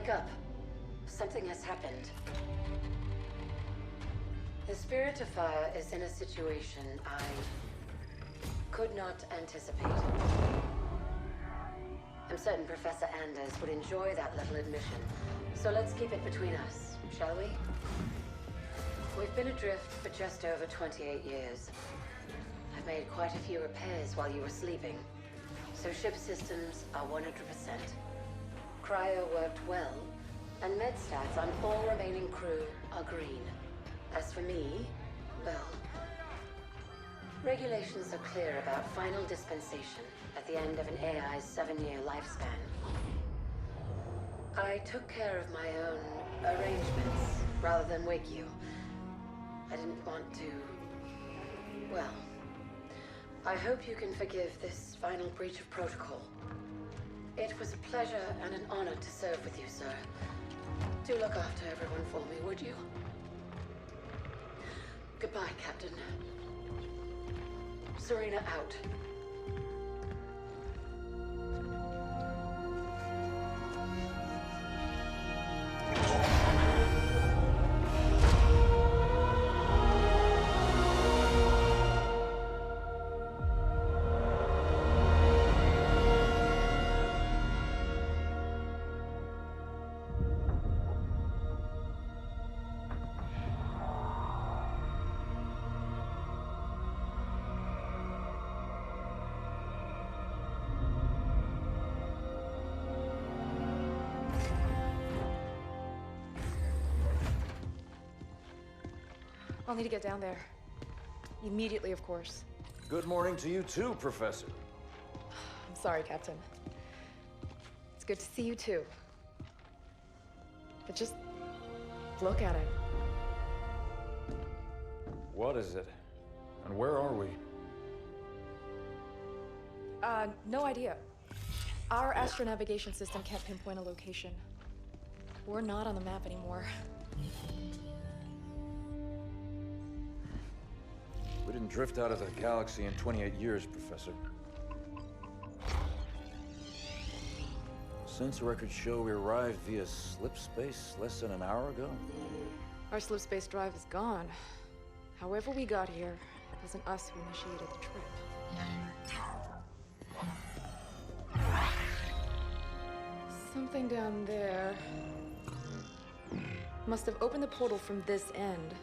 Wake up. Something has happened. The Spirit of Fire is in a situation I could not anticipate. I'm certain Professor Anders would enjoy that little admission, so let's keep it between us, shall we? We've been adrift for just over 28 years. I've made quite a few repairs while you were sleeping, so ship systems are 100%. Cryo worked well, and med stats on all remaining crew are green. As for me, well, regulations are clear about final dispensation at the end of an AI's 7-year lifespan. I took care of my own arrangements rather than wake you. I didn't want to... well, I hope you can forgive this final breach of protocol. It was a pleasure and an honor to serve with you, sir. Do look after everyone for me, would you? Goodbye, Captain. Serena out. I'll need to get down there. Immediately, of course. Good morning to you too, Professor. I'm sorry, Captain. It's good to see you too. But just look at it. What is it? And where are we? No idea. Our astronavigation system can't pinpoint a location. We're not on the map anymore. We didn't drift out of the galaxy in 28 years, Professor. Since records show we arrived via slip space less than an hour ago. Our slip space drive is gone. However we got here, it wasn't us who initiated the trip. Something down there must have opened the portal from this end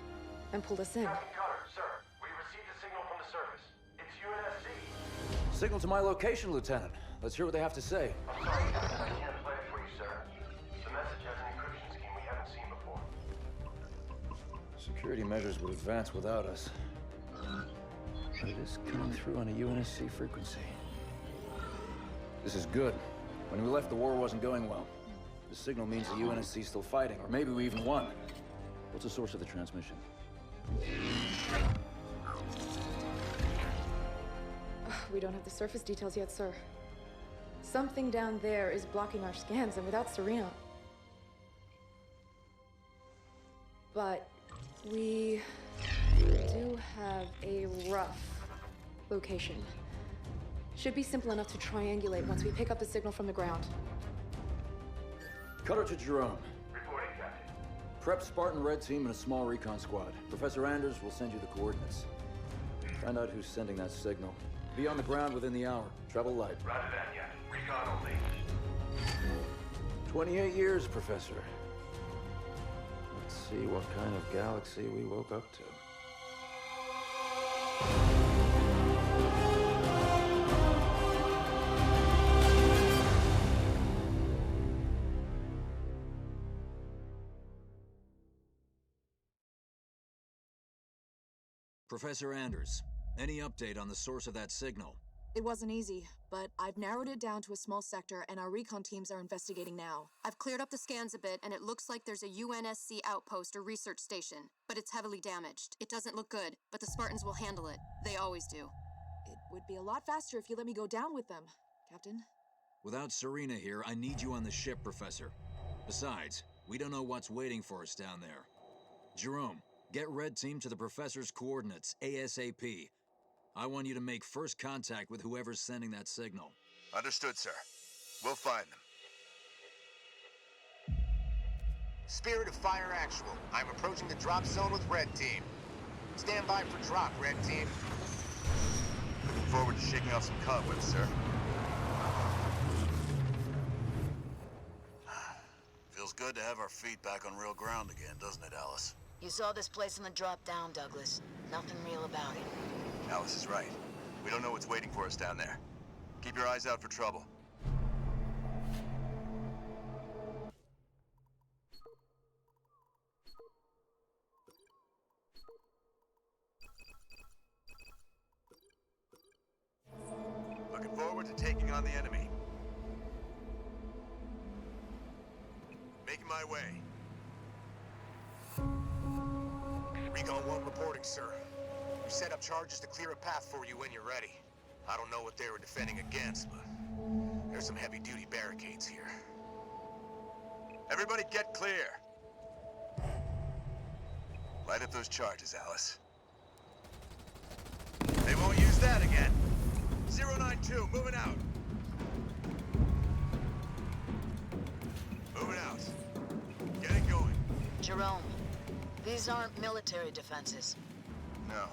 and pulled us in. Captain Cutter, sir, we received a signal from the surface. It's UNSC. Signal to my location, Lieutenant. Let's hear what they have to say. I'm sorry, I can't play it for you, sir. The message has an encryption scheme we haven't seen before. Security measures would advance without us. But it is coming through on a UNSC frequency. This is good. When we left, the war wasn't going well. The signal means the UNSC's still fighting, or maybe we even won. What's the source of the transmission? We don't have the surface details yet, sir. Something down there is blocking our scans, and without Serena... But we do have a rough location. Should be simple enough to triangulate once we pick up the signal from the ground. Cutter to Jerome. Reporting, Captain. Prep Spartan Red Team and a small recon squad. Professor Anders will send you the coordinates. Find out who's sending that signal. Be on the ground within the hour. Travel light. Roger that, Captain. Recon only. 28 years, Professor. Let's see what kind of galaxy we woke up to. Professor Anders, any update on the source of that signal? It wasn't easy, but I've narrowed it down to a small sector and our recon teams are investigating now. I've cleared up the scans a bit and it looks like there's a UNSC outpost or research station, but it's heavily damaged. It doesn't look good, but the Spartans will handle it. They always do. It would be a lot faster if you let me go down with them, Captain. Without Serena here, I need you on the ship, Professor. Besides, we don't know what's waiting for us down there. Jerome, get Red Team to the Professor's coordinates, ASAP. I want you to make first contact with whoever's sending that signal. Understood, sir. We'll find them. Spirit of Fire Actual. I'm approaching the drop zone with Red Team. Stand by for drop, Red Team. Looking forward to shaking off some cobwebs, sir. Feels good to have our feet back on real ground again, doesn't it, Alice? You saw this place in the drop down, Douglas. Nothing real about it. Alice is right. We don't know what's waiting for us down there. Keep your eyes out for trouble. Looking forward to taking on the enemy. Making my way. Recon 1 reporting, sir. We set up charges to clear a path for you when you're ready. I don't know what they were defending against, but there's some heavy-duty barricades here. Everybody get clear. Light up those charges, Alice. They won't use that again. 092, moving out. Moving out. Get it going. Jerome, these aren't military defenses. No,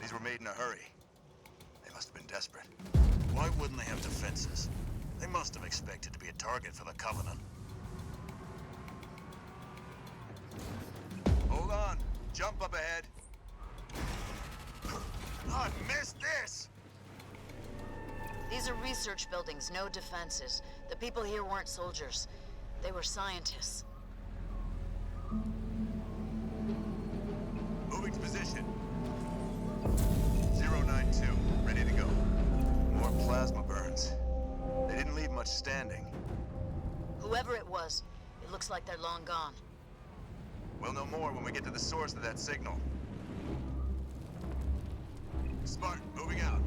these were made in a hurry. They must have been desperate. Why wouldn't they have defenses? They must have expected to be a target for the Covenant. Hold on. Jump up ahead. I missed this! These are research buildings, no defenses. The people here weren't soldiers. They were scientists. Moving to position. 092, ready to go. More plasma burns. They didn't leave much standing. Whoever it was, it looks like they're long gone. We'll know more when we get to the source of that signal. Spartan, moving out.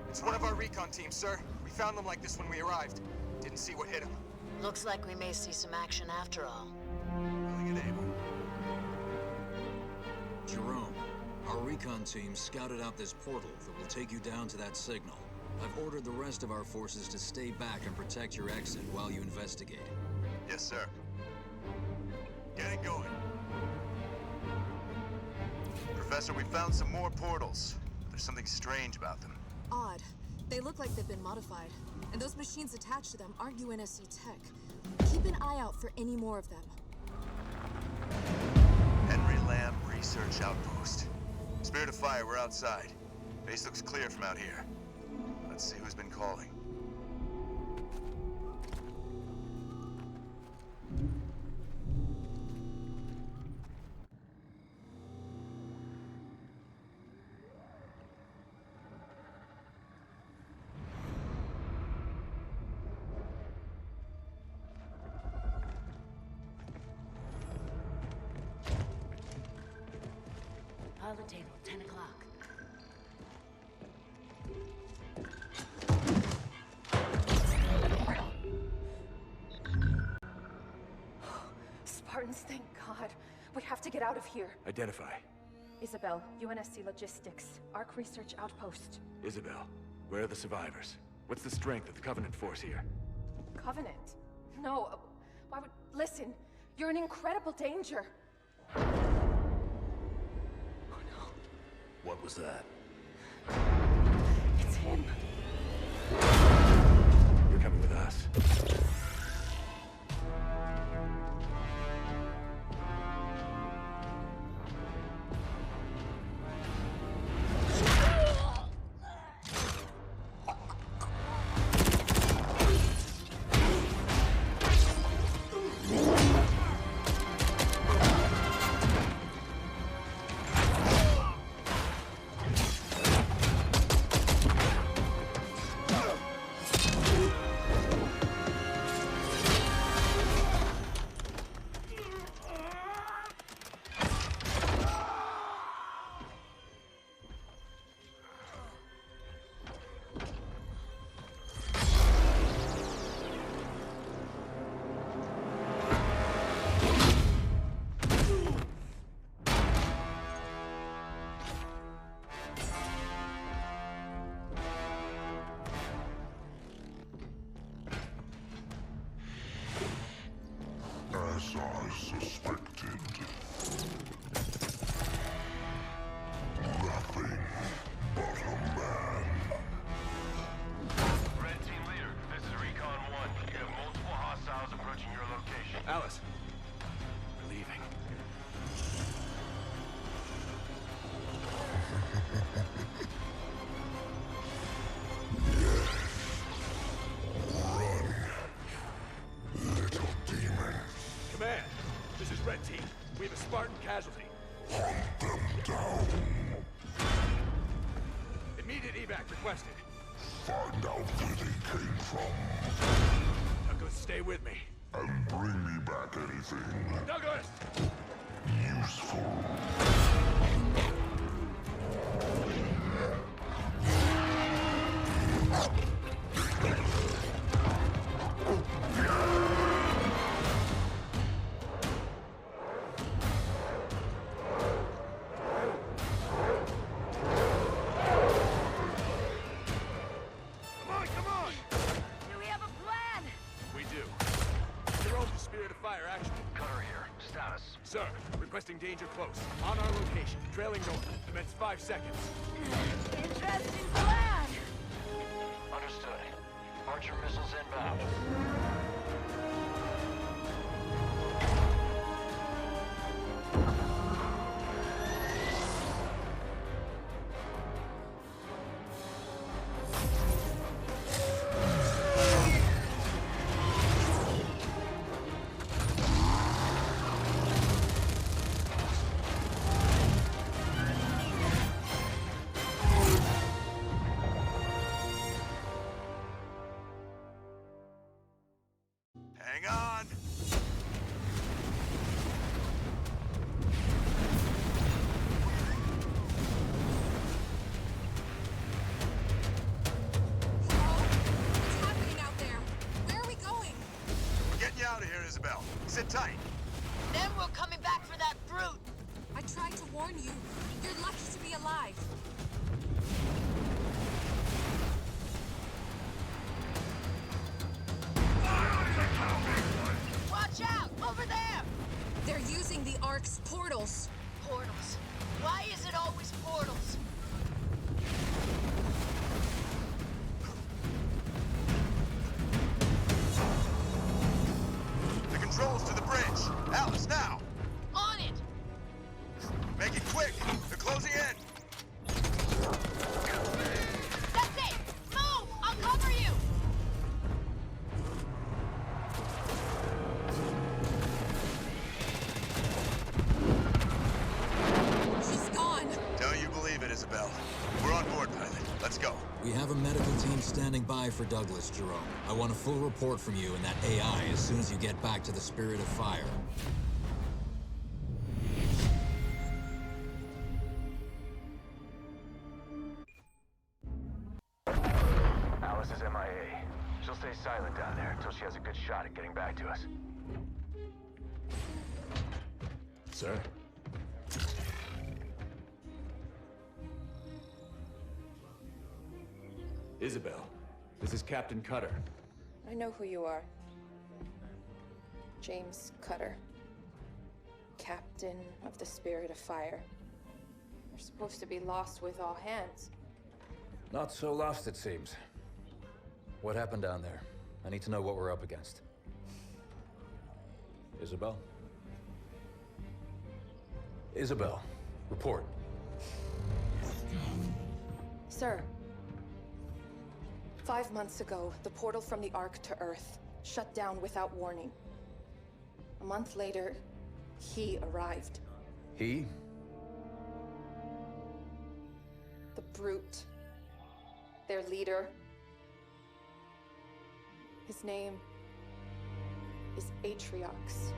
It's one of our recon teams, sir. We found them like this when we arrived. Didn't see what hit them. Looks like we may see some action after all. Willing and able. Jerome, our recon team scouted out this portal that will take you down to that signal. I've ordered the rest of our forces to stay back and protect your exit while you investigate. Yes, sir. Get it going. Professor, we found some more portals. There's something strange about them. Odd. They look like they've been modified. And those machines attached to them aren't UNSC tech. Keep an eye out for any more of them. Henry Lamb Research Outpost. Spirit of Fire, we're outside. Base looks clear from out here. Let's see who's been calling. Pilot table, 10 o'clock. Spartans, thank God. We have to get out of here. Identify. Isabel, UNSC Logistics, Arc Research Outpost. Isabel, where are the survivors? What's the strength of the Covenant force here? Covenant? No, why would... Listen, you're in incredible danger. What was that? It's him. You're coming with us. Alice, we're leaving. Little demon. Command, this is Red Team. We have a Spartan casualty. Hunt them down. Immediate evac requested. Find out where they came from. Douglas, stay with me. And bring me back anything Douglas! useful. Come on! Do we have a plan? We do. Jerome, the Spirit of Fire action. Cutter here. Status. Sir, requesting danger close. On our location, trailing north. Commence 5 seconds. Interesting plan. Understood. Archer missiles inbound. Hang on! What's happening out there? Where are we going? We're getting you out of here, Isabel. Sit tight. Then we're coming back for that brute. I tried to warn you. You're lucky to be alive. Watch out! Over there! They're using the Ark's portals. Portals. Why is it always portals? The controls to the bridge. Alice, now! On it! Make it quick! They're closing in! That's it! Move! I'll cover you! She's gone. Don't you believe it, Isabel. We're on board, pilot. Let's go. We have a medical team standing by for Douglas, Jerome. I want a full report from you and that AI as soon as you get back to the Spirit of Fire. Alice is MIA. She'll stay silent down there until she has a good shot at getting back to us. Sir? Isabel, this is Captain Cutter. I know who you are. James Cutter. Captain of the Spirit of Fire. You're supposed to be lost with all hands. Not so lost, it seems. What happened down there? I need to know what we're up against. Isabel? Isabel, report. Sir. 5 months ago, the portal from the Ark to Earth shut down without warning. A month later, he arrived. He? The Brute. Their leader. His name is Atriox.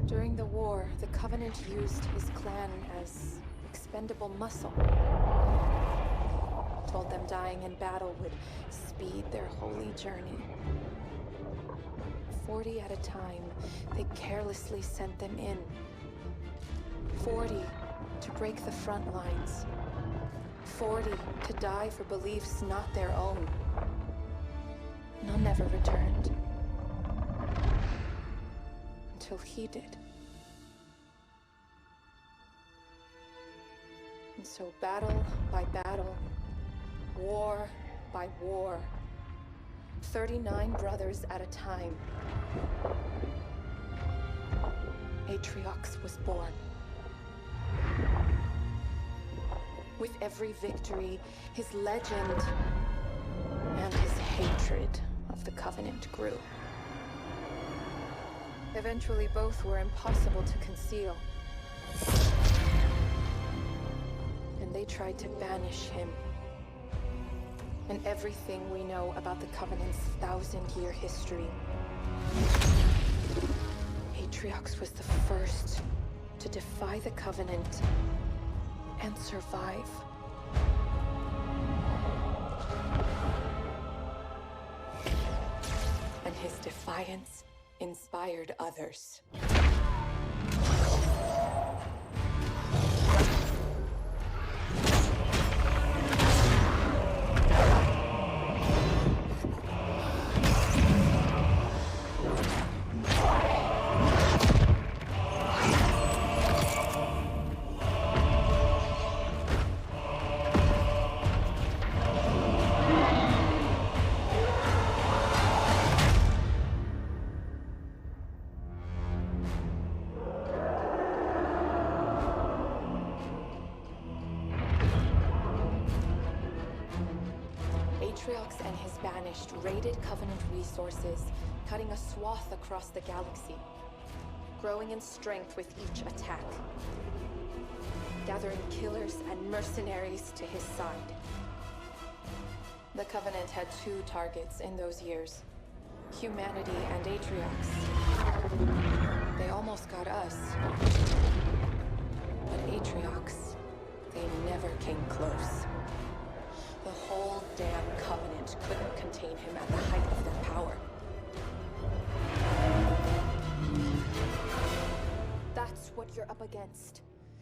During the war, the Covenant used his clan as expendable muscle. Told them dying in battle would speed their holy journey. 40 at a time, they carelessly sent them in. 40 to break the front lines. 40 to die for beliefs not their own. None ever returned. Until he did. And so battle by battle, war by war, 39 brothers at a time. Atriox was born. With every victory, his legend and his hatred of the Covenant grew. Eventually, both were impossible to conceal. And they tried to banish him. And everything we know about the Covenant's 1,000-year history. Atriox was the first to defy the Covenant and survive. And his defiance inspired others. Atriox and his Banished raided Covenant resources, cutting a swath across the galaxy, growing in strength with each attack, gathering killers and mercenaries to his side. The Covenant had two targets in those years: humanity and Atriox. They almost got us. But Atriox, they never came close. The whole damn Covenant couldn't contain him at the height of their power. That's what you're up against.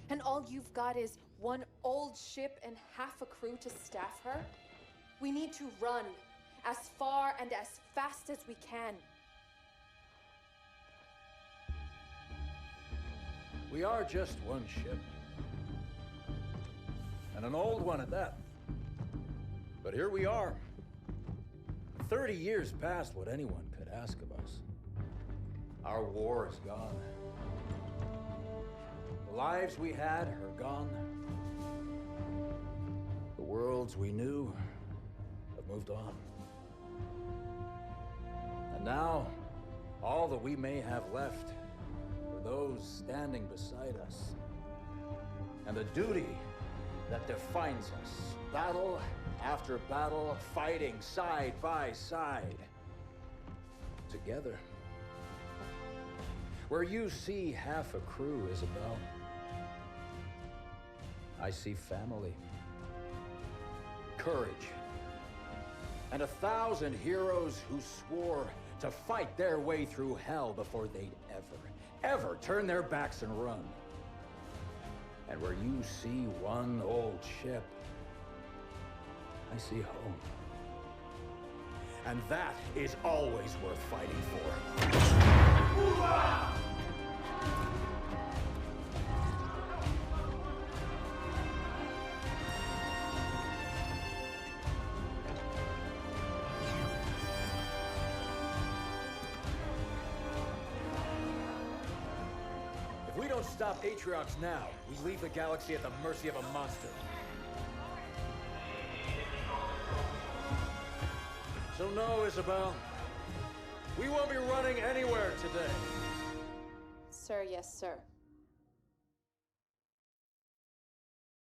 And all you've got is one old ship and half a crew to staff her? We need to run as far and as fast as we can. We are just one ship. And an old one at that. But here we are. 30 years past what anyone could ask of us. Our war is gone. The lives we had are gone. The worlds we knew have moved on. And now, all that we may have left are those standing beside us. And the duty that defines us. Battle after battle, fighting side by side. Together. Where you see half a crew, Isabel, I see family. Courage. And 1,000 heroes who swore to fight their way through hell before they'd ever turn their backs and run. And where you see one old ship, I see home. And that is always worth fighting for. If we don't stop Atriox now, we leave the galaxy at the mercy of a monster. So no, Isabel. We won't be running anywhere today. Sir, yes, sir.